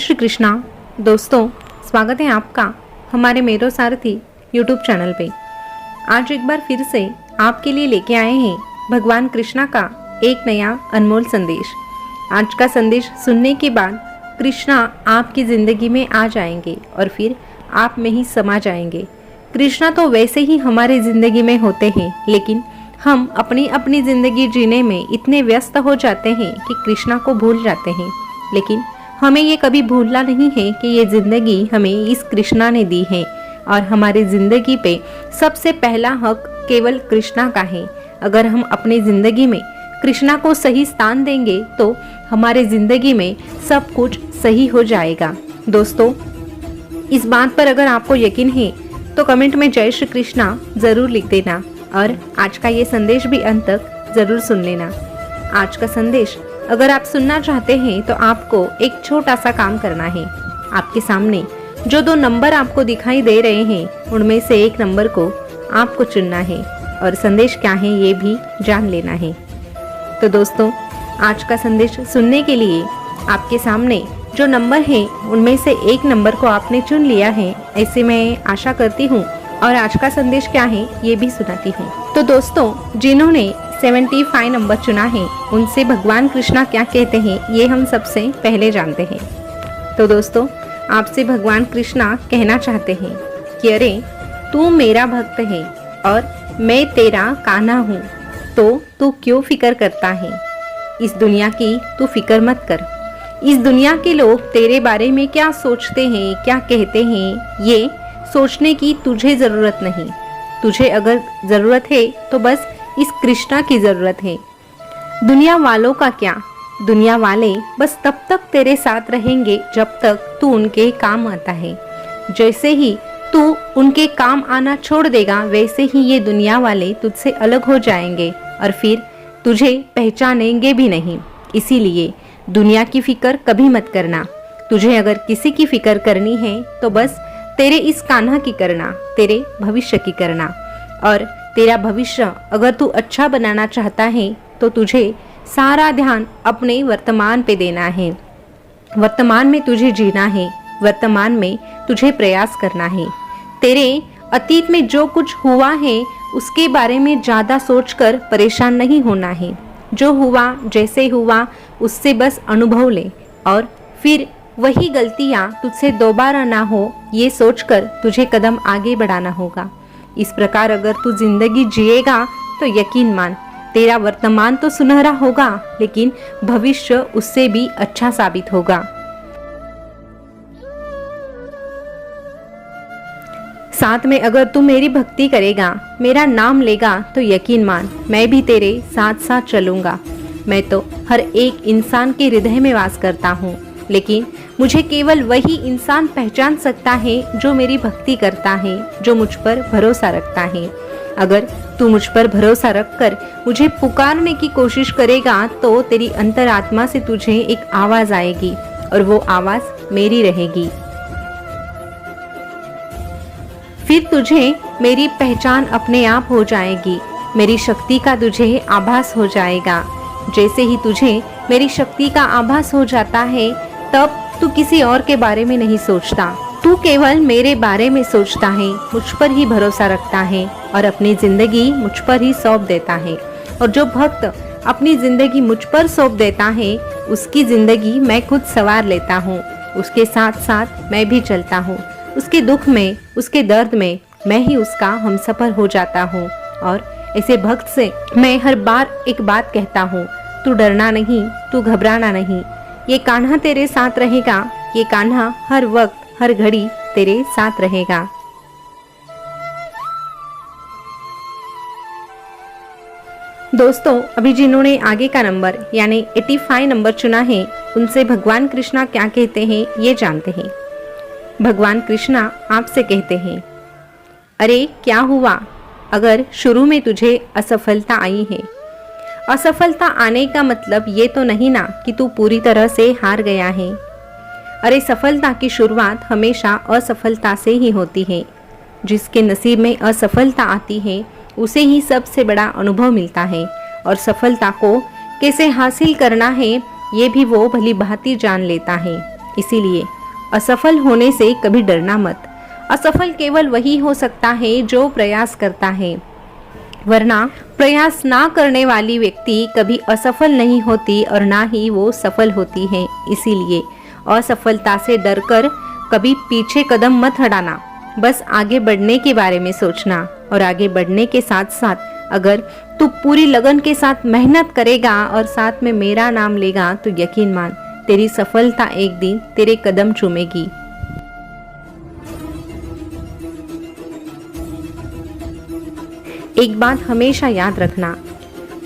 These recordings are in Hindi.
श्री कृष्णा। दोस्तों, स्वागत है आपका हमारे मेरो सारथी यूट्यूब चैनल पे। आज एक बार फिर से आपके लिए लेके आए हैं भगवान कृष्णा का एक नया अनमोल संदेश। आज का संदेश सुनने के बाद कृष्णा आपकी ज़िंदगी में आ जाएंगे और फिर आप में ही समा जाएंगे। कृष्णा तो वैसे ही हमारे ज़िंदगी में होते हैं, लेकिन हम अपनी अपनी ज़िंदगी जीने में इतने व्यस्त हो जाते हैं कि कृष्णा को भूल जाते हैं। लेकिन हमें ये कभी भूलना नहीं है कि ये ज़िंदगी हमें इस कृष्णा ने दी है और हमारी ज़िंदगी पे सबसे पहला हक केवल कृष्णा का है। अगर हम अपनी ज़िंदगी में कृष्णा को सही स्थान देंगे तो हमारे ज़िंदगी में सब कुछ सही हो जाएगा। दोस्तों, इस बात पर अगर आपको यकीन है तो कमेंट में जय श्री कृष्णा ज़रूर लिख देना और आज का ये संदेश भी अंत तक ज़रूर सुन लेना। आज का संदेश अगर आप सुनना चाहते हैं तो आपको एक छोटा सा काम करना है। आपके सामने जो दो नंबर आपको दिखाई दे रहे हैं उनमें से एक नंबर को आपको चुनना है और संदेश क्या है ये भी जान लेना है। तो दोस्तों, आज का संदेश सुनने के लिए आपके सामने जो नंबर है उनमें से एक नंबर को आपने चुन लिया है, ऐसे मैं आशा करती हूँ और आज का संदेश क्या है ये भी सुनाती हूँ। तो दोस्तों, जिन्होंने 75 नंबर चुना है उनसे भगवान कृष्णा क्या कहते हैं ये हम सबसे पहले जानते हैं। तो दोस्तों, आपसे भगवान कृष्णा कहना चाहते हैं कि अरे तू मेरा भक्त है और मैं तेरा कान्हा हूँ, तो तू क्यों फिक्र करता है। इस दुनिया की तू फिक्र मत कर। इस दुनिया के लोग तेरे बारे में क्या सोचते हैं, क्या कहते हैं, ये सोचने की तुझे ज़रूरत नहीं। तुझे अगर ज़रूरत है तो बस इस कृष्णा की ज़रूरत है। दुनिया वालों का क्या, दुनिया वाले बस तब तक तेरे साथ रहेंगे जब तक तू उनके काम आता है। जैसे ही तू उनके काम आना छोड़ देगा वैसे ही ये दुनिया वाले तुझसे अलग हो जाएंगे और फिर तुझे पहचानेंगे भी नहीं। इसीलिए दुनिया की फिक्र कभी मत करना। तुझे अगर किसी की फिक्र करनी है तो बस तेरे इस कान्हा की करना, तेरे भविष्य की करना। और तेरा भविष्य अगर तू अच्छा बनाना चाहता है तो तुझे सारा ध्यान अपने वर्तमान पे देना है। वर्तमान में तुझे जीना है, वर्तमान में तुझे प्रयास करना है। तेरे अतीत में जो कुछ हुआ है उसके बारे में ज़्यादा सोचकर परेशान नहीं होना है। जो हुआ जैसे हुआ उससे बस अनुभव ले और फिर वही गलतियाँ तुझसे दोबारा ना हो ये सोचकर तुझे कदम आगे बढ़ाना होगा। इस प्रकार अगर तू जिंदगी जिएगा तो यकीन मान तेरा वर्तमान तो सुनहरा होगा लेकिन भविष्य उससे भी अच्छा साबित होगा। साथ में अगर तू मेरी भक्ति करेगा, मेरा नाम लेगा तो यकीन मान मैं भी तेरे साथ साथ चलूंगा। मैं तो हर एक इंसान के हृदय में वास करता हूँ, लेकिन मुझे केवल वही इंसान पहचान सकता है जो मेरी भक्ति करता है, जो मुझ पर भरोसा रखता है। अगर तू मुझ पर भरोसा रखकर मुझे पुकारने की कोशिश करेगा तो तेरी अंतरात्मा से तुझे एक आवाज आएगी और वो आवाज मेरी रहेगी। फिर तुझे मेरी पहचान अपने आप हो जाएगी, मेरी शक्ति का तुझे आभास हो जाएगा। जैसे ही तुझे मेरी शक्ति का आभास हो जाता है तब तू किसी और के बारे में नहीं सोचता, तू केवल मेरे बारे में सोचता है, मुझ पर ही भरोसा रखता है और अपनी जिंदगी मुझ पर ही सौंप देता है। और जो भक्त अपनी जिंदगी मुझ पर सौंप देता है उसकी जिंदगी मैं खुद संवार लेता हूँ। उसके साथ साथ मैं भी चलता हूँ। उसके दुख में, उसके दर्द में मैं ही उसका हमसफर हो जाता हूँ। और ऐसे भक्त से मैं हर बार एक बात कहता हूँ, तू डरना नहीं, तू घबराना नहीं। ये कान्हा तेरे साथ रहेगा, ये कान्हा हर वक्त हर घड़ी तेरे साथ रहेगा। दोस्तों, अभी जिन्होंने आगे का नंबर यानी 85 नंबर चुना है उनसे भगवान कृष्णा क्या कहते हैं ये जानते हैं। भगवान कृष्णा आपसे कहते हैं, अरे क्या हुआ अगर शुरू में तुझे असफलता आई है। असफलता आने का मतलब ये तो नहीं ना कि तू पूरी तरह से हार गया है। अरे सफलता की शुरुआत हमेशा असफलता से ही होती है। जिसके नसीब में असफलता आती है उसे ही सबसे बड़ा अनुभव मिलता है और सफलता को कैसे हासिल करना है ये भी वो भली भांति जान लेता है। इसीलिए असफल होने से कभी डरना मत। असफल केवल वही हो सकता है जो प्रयास करता है, वरना प्रयास ना करने वाली व्यक्ति कभी असफल नहीं होती और ना ही वो सफल होती है। इसीलिए असफलता से डरकर कभी पीछे कदम मत हटाना, बस आगे बढ़ने के बारे में सोचना। और आगे बढ़ने के साथ साथ अगर तू पूरी लगन के साथ मेहनत करेगा और साथ में मेरा नाम लेगा तो यकीन मान तेरी सफलता एक दिन तेरे कदम चूमेगी। एक बात हमेशा याद रखना,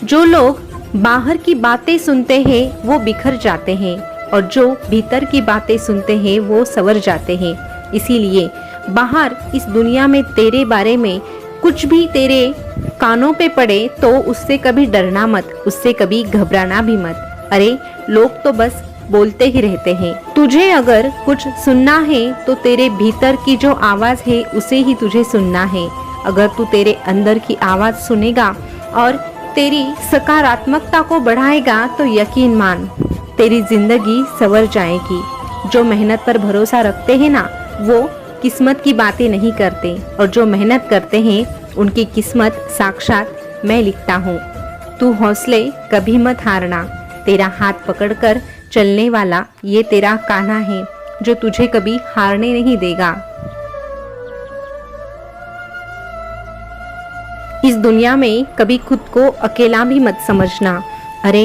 जो लोग बाहर की बातें सुनते हैं वो बिखर जाते हैं और जो भीतर की बातें सुनते हैं वो संवर जाते हैं। इसीलिए बाहर इस दुनिया में तेरे बारे में कुछ भी तेरे कानों पे पड़े तो उससे कभी डरना मत, उससे कभी घबराना भी मत। अरे लोग तो बस बोलते ही रहते हैं, तुझे अगर कुछ सुनना है तो तेरे भीतर की जो आवाज है उसे ही तुझे सुनना है। अगर तू तेरे अंदर की आवाज सुनेगा और तेरी सकारात्मकता को बढ़ाएगा तो यकीन मान तेरी जिंदगी संवर जाएगी। जो मेहनत पर भरोसा रखते हैं ना वो किस्मत की बातें नहीं करते, और जो मेहनत करते हैं उनकी किस्मत साक्षात मैं लिखता हूँ। तू हौसले कभी मत हारना, तेरा हाथ पकड़कर चलने वाला ये तेरा कान्हा है जो तुझे कभी हारने नहीं देगा। इस दुनिया में कभी खुद को अकेला भी मत समझना। अरे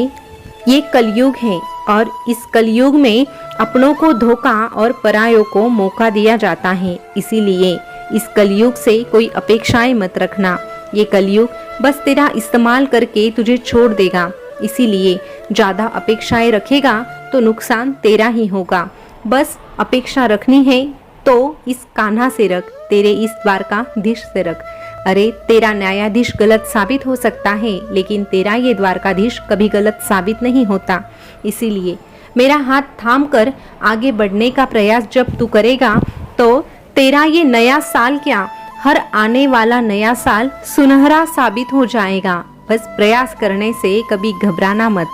ये कलयुग है और इस कलयुग में अपनों को धोखा और परायों को मौका दिया जाता है। इसीलिए इस कलयुग से कोई अपेक्षाएं मत रखना। ये कलयुग बस तेरा इस्तेमाल करके तुझे छोड़ देगा। इसीलिए ज़्यादा अपेक्षाएं रखेगा तो नुकसान तेरा ही होगा। बस अपेक्षा रखनी है तो इस कान्हा से रख, तेरे इस द्वारकाधीश से रख। अरे तेरा न्यायाधीश गलत साबित हो सकता है लेकिन तेरा ये द्वारकाधीश कभी गलत साबित नहीं होता। इसीलिए मेरा हाथ थाम कर आगे बढ़ने का प्रयास जब तू करेगा तो तेरा ये नया साल क्या, हर आने वाला नया साल सुनहरा साबित हो जाएगा। बस प्रयास करने से कभी घबराना मत।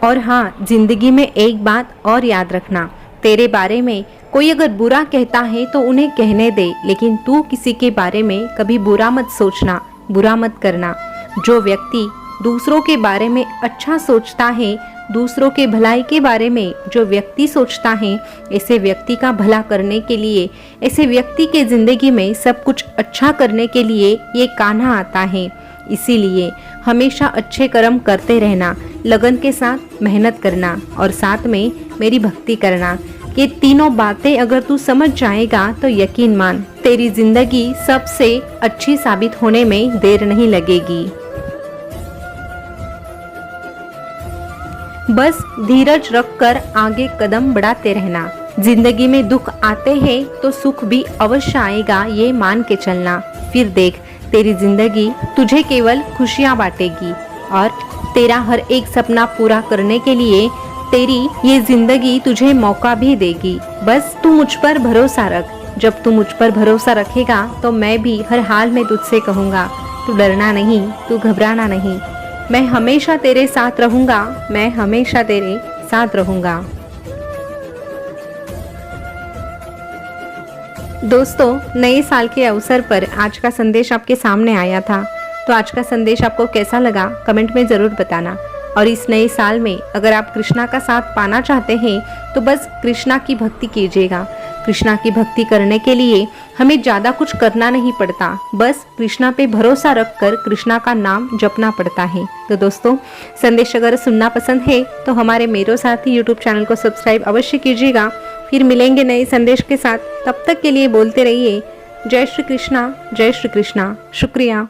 और हाँ, जिंदगी में एक बात और याद रखना, तेरे बारे में कोई अगर बुरा कहता है तो उन्हें कहने दे, लेकिन तू किसी के बारे में कभी बुरा मत सोचना, बुरा मत करना। जो व्यक्ति दूसरों के बारे में अच्छा सोचता है, दूसरों के भलाई के बारे में जो व्यक्ति सोचता है, ऐसे व्यक्ति का भला करने के लिए, ऐसे व्यक्ति के जिंदगी में सब कुछ अच्छा करने के लिए ये कान्हा आता है। इसीलिए हमेशा अच्छे कर्म करते रहना, लगन के साथ मेहनत करना और साथ में मेरी भक्ति करना। ये तीनों बातें अगर तू समझ जाएगा तो यकीन मान तेरी जिंदगी सबसे अच्छी साबित होने में देर नहीं लगेगी। बस धीरज रखकर आगे कदम बढ़ाते रहना। जिंदगी में दुख आते हैं तो सुख भी अवश्य आएगा, ये मान के चलना। फिर देख तेरी जिंदगी तुझे केवल खुशियां बांटेगी और तेरा हर एक सपना पूरा करने के लिए तेरी ये जिंदगी तुझे मौका भी देगी। बस तू मुझ पर भरोसा रख। जब तू मुझ पर भरोसा रखेगा तो मैं भी हर हाल में तुझसे कहूँगा, तू डरना नहीं, तू घबराना नहीं, मैं हमेशा तेरे साथ रहूँगा, मैं हमेशा तेरे साथ रहूँगा। दोस्तों, नए साल के अवसर पर आज का संदेश आपके सामने आया था, तो आज का संदेश आपको कैसा लगा कमेंट में ज़रूर बताना। और इस नए साल में अगर आप कृष्णा का साथ पाना चाहते हैं तो बस कृष्णा की भक्ति कीजिएगा। कृष्णा की भक्ति करने के लिए हमें ज़्यादा कुछ करना नहीं पड़ता, बस कृष्णा पे भरोसा रखकर कृष्णा का नाम जपना पड़ता है। तो दोस्तों, संदेश अगर सुनना पसंद है तो हमारे मेरो साथी यूट्यूब चैनल को सब्सक्राइब अवश्य कीजिएगा। फिर मिलेंगे नए संदेश के साथ, तब तक के लिए बोलते रहिए जय श्री कृष्णा, जय श्री कृष्णा। शुक्रिया।